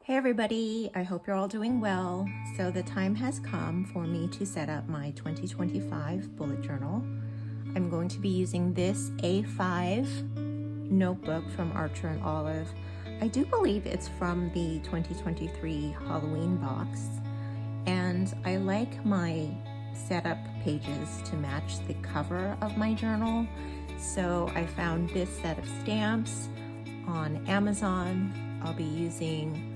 Hey everybody, I hope you're all doing well. So the time has come for me to set up my 2025 bullet journal. I'm going to be using this A5 notebook from Archer and Olive. I do believe it's from the 2023 Halloween box, and I like my setup pages to match the cover of my journal. So I found this set of stamps on Amazon. I'll be using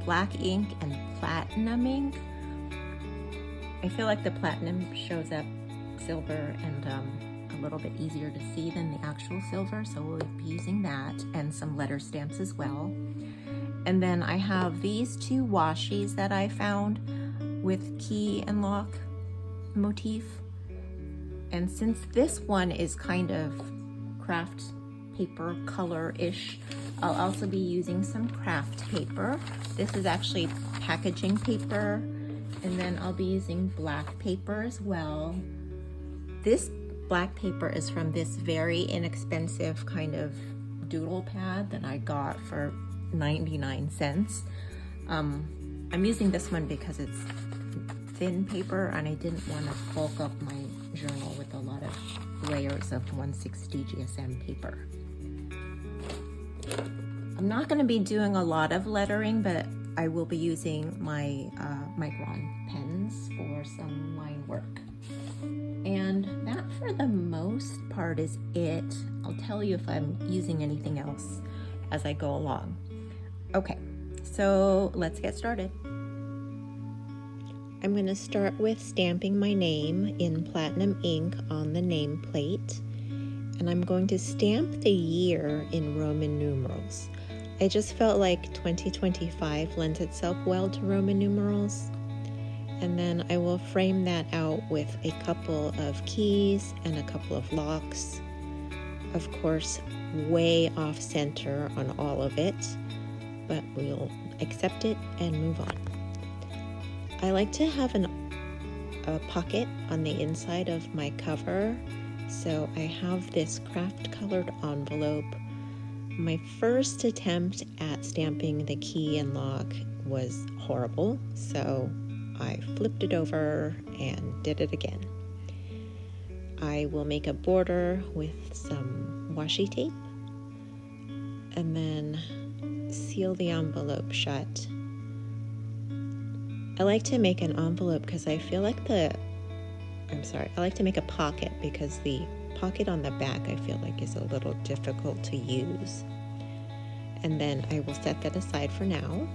black ink and platinum ink. I feel like the platinum shows up silver and a little bit easier to see than the actual silver, so we'll be using that and some letter stamps as well. And then I have these two washies that I found with key and lock motif. And since this one is kind of craft paper color-ish, I'll also be using some craft paper. This is actually packaging paper, and then I'll be using black paper as well. This black paper is from this very inexpensive kind of doodle pad that I got for 99 cents. I'm using this one because it's thin paper and I didn't want to bulk up my journal with a lot of layers of 160 GSM paper. I'm not going to be doing a lot of lettering, but I will be using my Micron pens for some line work. And that for the most part is it. I'll tell you if I'm using anything else as I go along. Okay, so let's get started. I'm going to start with stamping my name in platinum ink on the nameplate. And I'm going to stamp the year in Roman numerals. I just felt like 2025 lends itself well to Roman numerals. And then I will frame that out with a couple of keys and a couple of locks. Of course, way off center on all of it, but we'll accept it and move on. I like to have a pocket on the inside of my cover. So I have this craft colored envelope. My first attempt at stamping the key and lock was horrible, so I flipped it over and did it again. I will make a border with some washi tape and then seal the envelope shut. I like to make an envelope because I feel like I like to make a pocket because the pocket on the back I feel like is a little difficult to use. And then I will set that aside for now.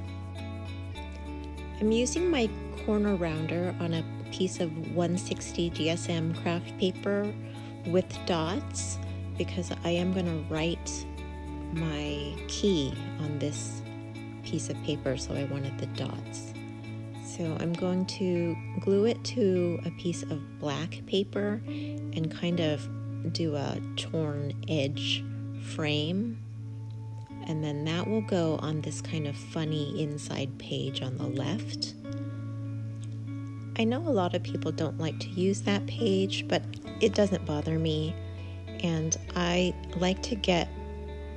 I'm using my corner rounder on a piece of 160 GSM craft paper with dots because I am going to write my key on this piece of paper, so I wanted the dots. So I'm going to glue it to a piece of black paper and kind of do a torn edge frame. And then that will go on this kind of funny inside page on the left. I know a lot of people don't like to use that page, but it doesn't bother me. And I like to get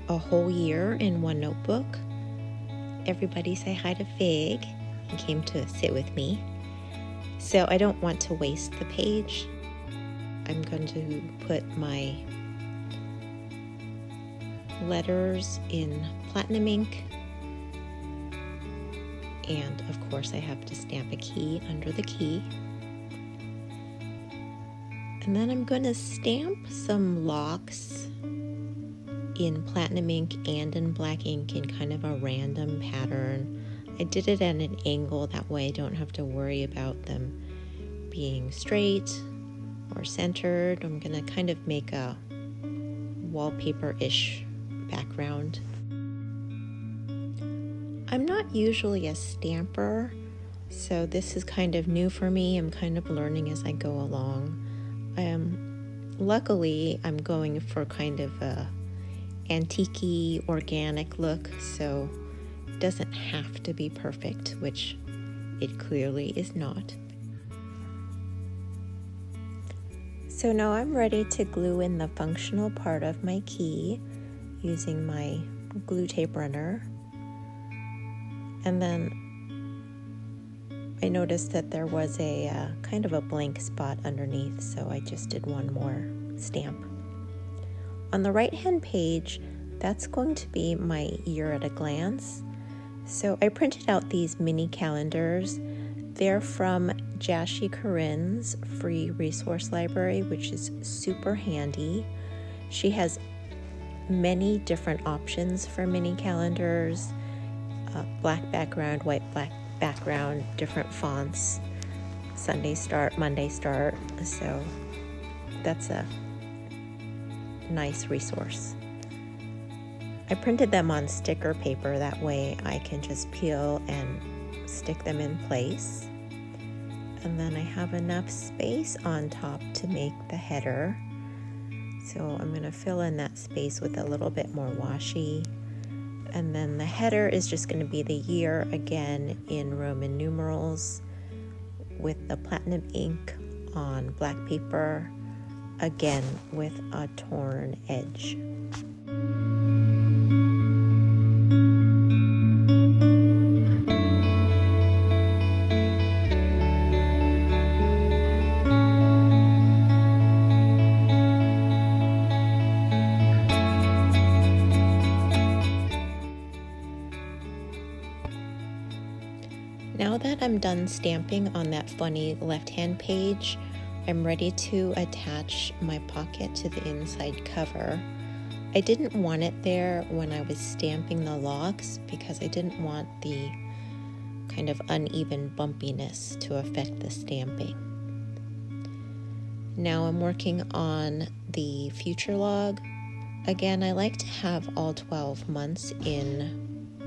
a whole year in one notebook. Everybody say hi to Fig. He came to sit with me. So I don't want to waste the page. I'm going to put my letters in platinum ink. And of course I have to stamp a key under the key. And then I'm going to stamp some locks in platinum ink and in black ink in kind of a random pattern. I did it at an angle, that way I don't have to worry about them being straight or centered. I'm going to kind of make a wallpaper-ish background. I'm not usually a stamper, so this is kind of new for me. I'm kind of learning as I go along. Luckily, I'm going for kind of a antique-y, organic look, so it doesn't have to be perfect, which it clearly is not. So now I'm ready to glue in the functional part of my key using my glue tape runner. And then I noticed that there was a kind of a blank spot underneath, so I just did one more stamp. On the right-hand page, that's going to be my year at a glance. So I printed out these mini calendars. They're from Jashi Corinne's free resource library, which is super handy. She has many different options for mini calendars, black background, white black background, different fonts, Sunday start, Monday start. So that's a nice resource. I printed them on sticker paper, that way I can just peel and stick them in place. And then I have enough space on top to make the header. So I'm going to fill in that space with a little bit more washi. And then the header is just going to be the year again in Roman numerals with the platinum ink on black paper, again with a torn edge. Now that I'm done stamping on that funny left-hand page, I'm ready to attach my pocket to the inside cover. I didn't want it there when I was stamping the locks because I didn't want the kind of uneven bumpiness to affect the stamping. Now I'm working on the future log. Again, I like to have all 12 months in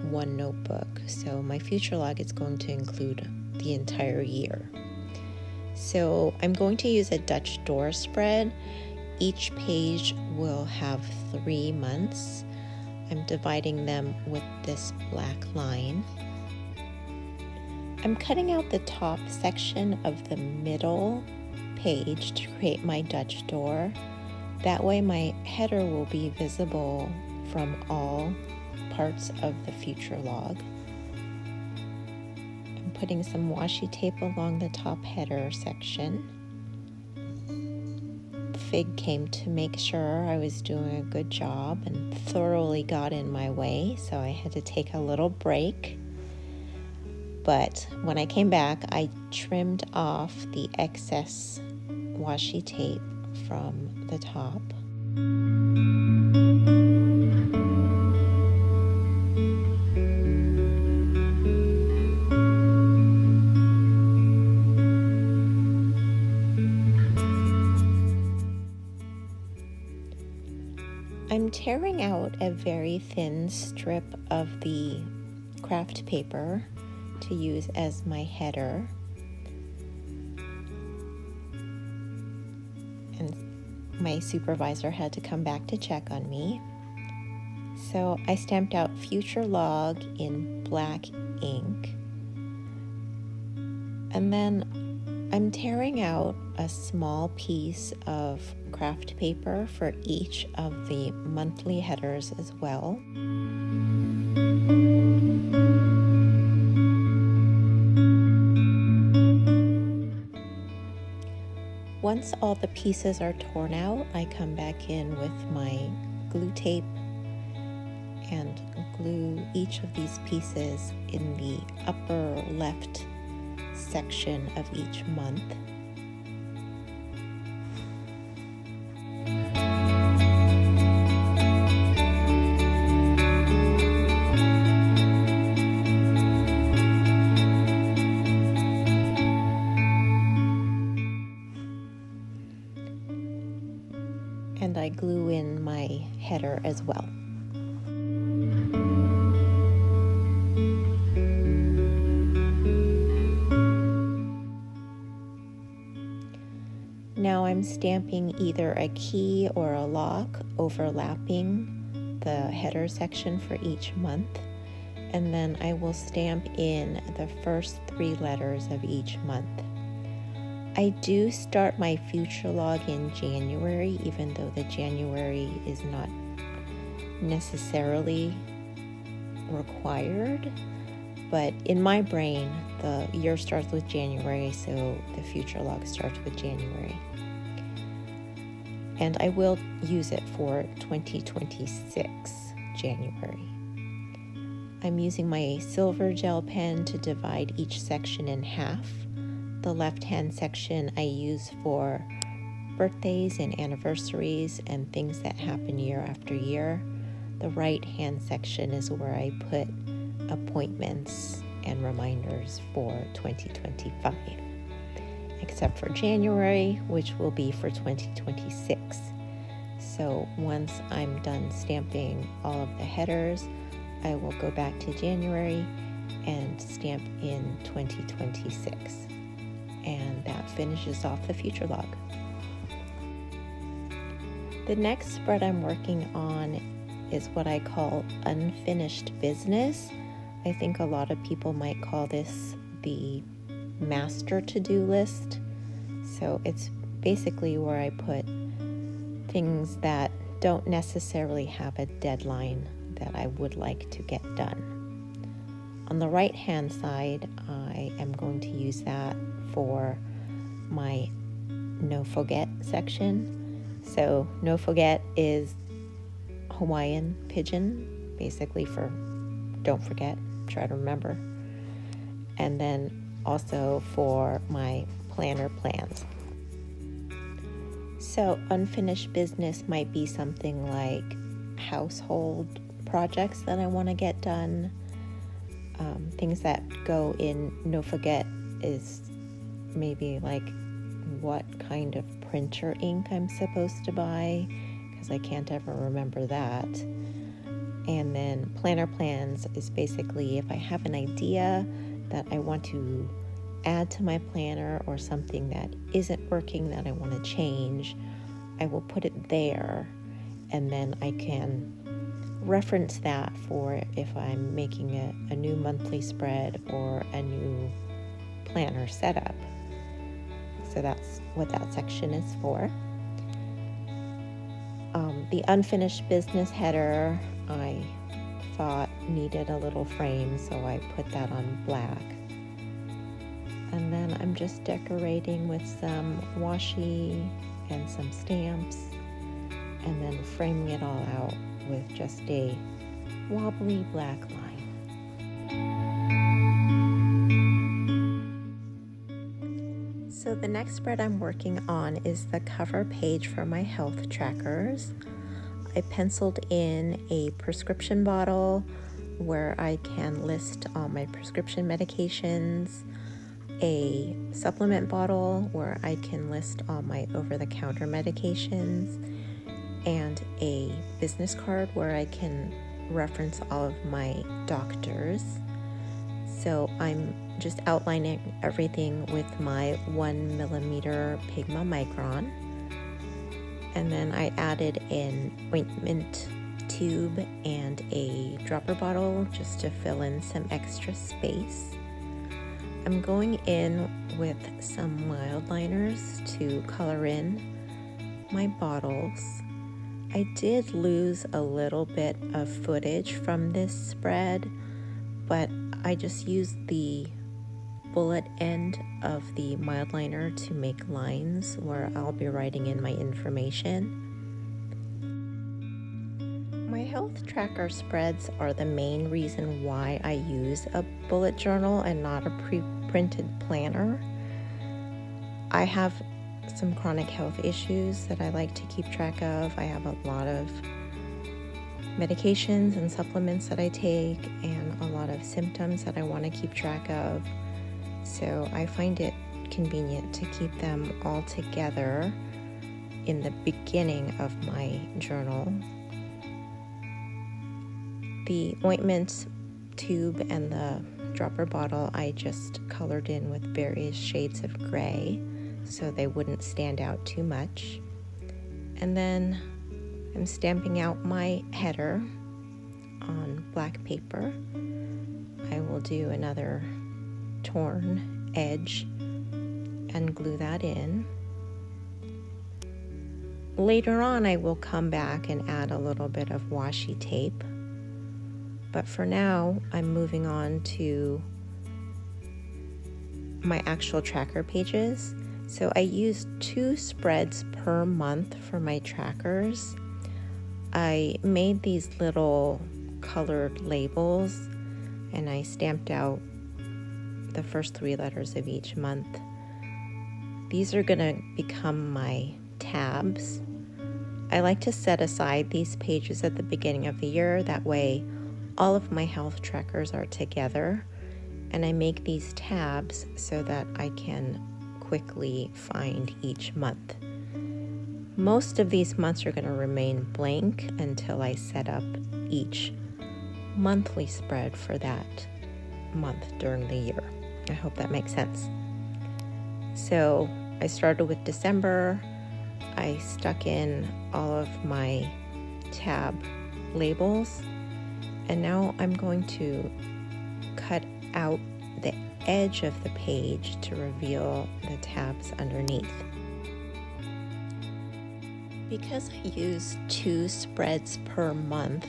one notebook, so my future log is going to include the entire year. So I'm going to use a Dutch door spread. Each page will have 3 months. I'm dividing them with this black line. I'm cutting out the top section of the middle page to create my Dutch door. That way my header will be visible from all parts of the future log. I'm putting some washi tape along the top header section. Fig came to make sure I was doing a good job and thoroughly got in my way, so I had to take a little break. But when I came back, I trimmed off the excess washi tape from the top. I'm tearing out a very thin strip of the craft paper to use as my header. And my supervisor had to come back to check on me. So I stamped out future log in black ink. And then I'm tearing out a small piece of craft paper for each of the monthly headers as well. Once all the pieces are torn out, I come back in with my glue tape and glue each of these pieces in the upper left section of each month. And I glue in my header as well. Now I'm stamping either a key or a lock overlapping the header section for each month, and then I will stamp in the first 3 letters of each month. I do start my future log in January, even though the January is not necessarily required, but in my brain, the year starts with January, so the future log starts with January. And I will use it for 2026 January. I'm using my silver gel pen to divide each section in half. The left-hand section I use for birthdays and anniversaries and things that happen year after year. The right-hand section is where I put appointments and reminders for 2025, except for January, which will be for 2026. So once I'm done stamping all of the headers, I will go back to January and stamp in 2026. And that finishes off the future log. The next spread I'm working on is what I call unfinished business. I think a lot of people might call this the master to-do list. So it's basically where I put things that don't necessarily have a deadline that I would like to get done. On the right-hand side, I am going to use that for my no forget section. So no forget is Hawaiian pidgin, basically for don't forget, try to remember. And then also for my planner plans. So unfinished business might be something like household projects that I want to get done. Things that go in no forget is maybe like what kind of printer ink I'm supposed to buy, because I can't ever remember that. And then planner plans is basically if I have an idea that I want to add to my planner or something that isn't working that I want to change, I will put it there, and then I can reference that for if I'm making a new monthly spread or a new planner setup. So that's what that section is for. The unfinished business header I thought needed a little frame, so I put that on black. And then I'm just decorating with some washi and some stamps, and then framing it all out with just a wobbly black line. So the next spread I'm working on is the cover page for my health trackers. I penciled in a prescription bottle where I can list all my prescription medications, a supplement bottle where I can list all my over-the-counter medications, and a business card where I can reference all of my doctors. So I'm just outlining everything with my 1mm Pigma Micron. And then I added an ointment tube and a dropper bottle just to fill in some extra space. I'm going in with some mild liners to color in my bottles. I did lose a little bit of footage from this spread, but I just used the bullet end of the mild liner to make lines where I'll be writing in my information. My health tracker spreads are the main reason why I use a bullet journal and not a pre-printed planner. I have some chronic health issues that I like to keep track of. I have a lot of medications and supplements that I take and a lot of symptoms that I want to keep track of. So I find it convenient to keep them all together in the beginning of my journal. The ointment tube and the dropper bottle I just colored in with various shades of gray so they wouldn't stand out too much. And then I'm stamping out my header on black paper. I will do another torn edge and glue that in. Later on, I will come back and add a little bit of washi tape. But for now, I'm moving on to my actual tracker pages. So I use 2 spreads per month for my trackers. I made these little colored labels and I stamped out the first 3 letters of each month. These are gonna become my tabs. I like to set aside these pages at the beginning of the year. That way all of my health trackers are together, and I make these tabs so that I can quickly find each month. Most of these months are going to remain blank until I set up each monthly spread for that month during the year. I hope that makes sense. So I started with December. I stuck in all of my tab labels, and now I'm going to cut out the edge of the page to reveal the tabs underneath. Because I use 2 spreads per month,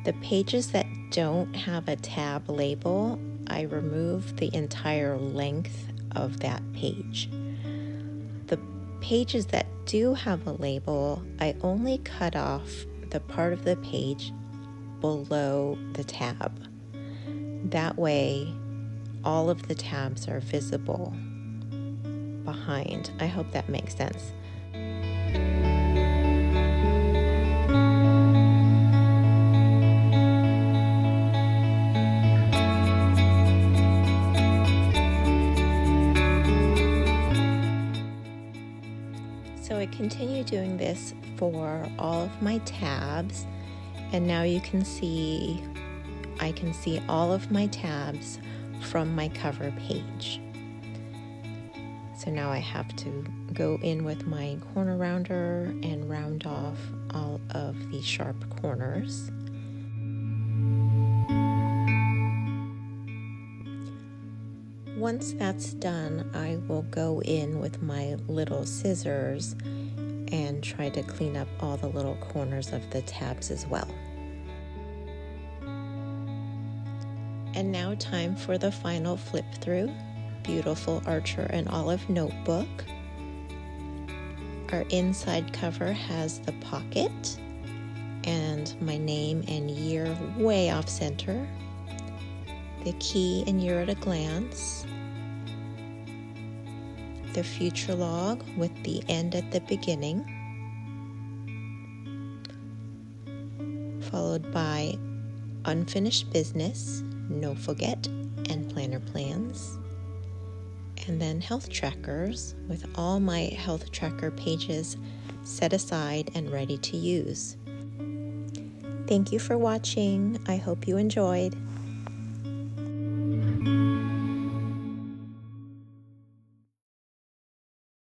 the pages that don't have a tab label, I remove the entire length of that page. The pages that do have a label, I only cut off the part of the page below the tab. That way, all of the tabs are visible behind. I hope that makes sense. So I continue doing this for all of my tabs, and now you can see, I can see all of my tabs from my cover page. So now I have to go in with my corner rounder and round off all of the sharp corners. Once that's done, I will go in with my little scissors and try to clean up all the little corners of the tabs as well. And now time for the final flip through. Beautiful Archer and Olive notebook. Our inside cover has the pocket and my name and year way off center. The key and year at a glance. The future log with the end at the beginning. Followed by unfinished business, no forget, and planner plans. And then health trackers with all my health tracker pages set aside and ready to use. Thank you for watching. I hope you enjoyed.